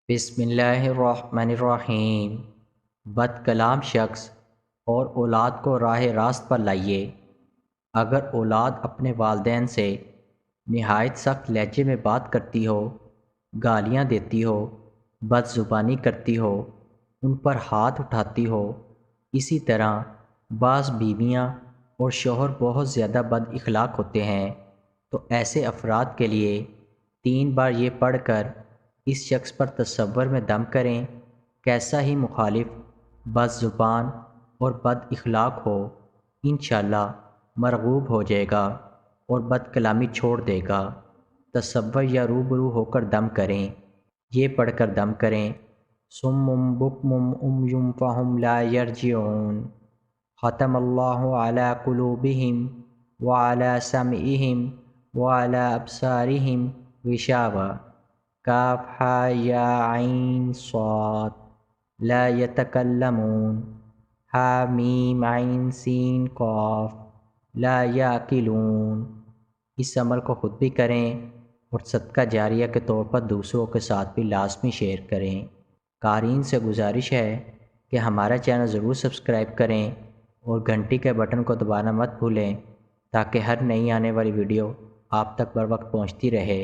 بسم اللہ الرحمن الرحیم۔ بد کلام شخص اور اولاد کو راہ راست پر لائیے۔ اگر اولاد اپنے والدین سے نہایت سخت لہجے میں بات کرتی ہو، گالیاں دیتی ہو، بد زبانی کرتی ہو، ان پر ہاتھ اٹھاتی ہو، اسی طرح بعض بیویاں اور شوہر بہت زیادہ بد اخلاق ہوتے ہیں، تو ایسے افراد کے لیے 3 بار یہ پڑھ کر اس شخص پر تصور میں دم کریں، کیسا ہی مخالف بد زبان اور بد اخلاق ہو، انشاءاللہ مرغوب ہو جائے گا اور بد کلامی چھوڑ دے گا۔ تصور یا روبرو ہو کر دم کریں، یہ پڑھ کر دم کریں: صم بکم عمی فہم لا یرجعون، ختم اللہ علی قلوبہم وعلی سمعہم وعلی ابصارہم غشاوہ، کاف ہا یا عین صاد لا یتکلمون، ہا میم عین سین قاف لا یعقلون۔ اس عمل کو خود بھی کریں اور صدقہ جاریہ کے طور پر دوسروں کے ساتھ بھی لازمی شیئر کریں۔ قارئین سے گزارش ہے کہ ہمارا چینل ضرور سبسکرائب کریں اور گھنٹی کے بٹن کو دبانا مت بھولیں تاکہ ہر نئی آنے والی ویڈیو آپ تک بر وقت پہنچتی رہے۔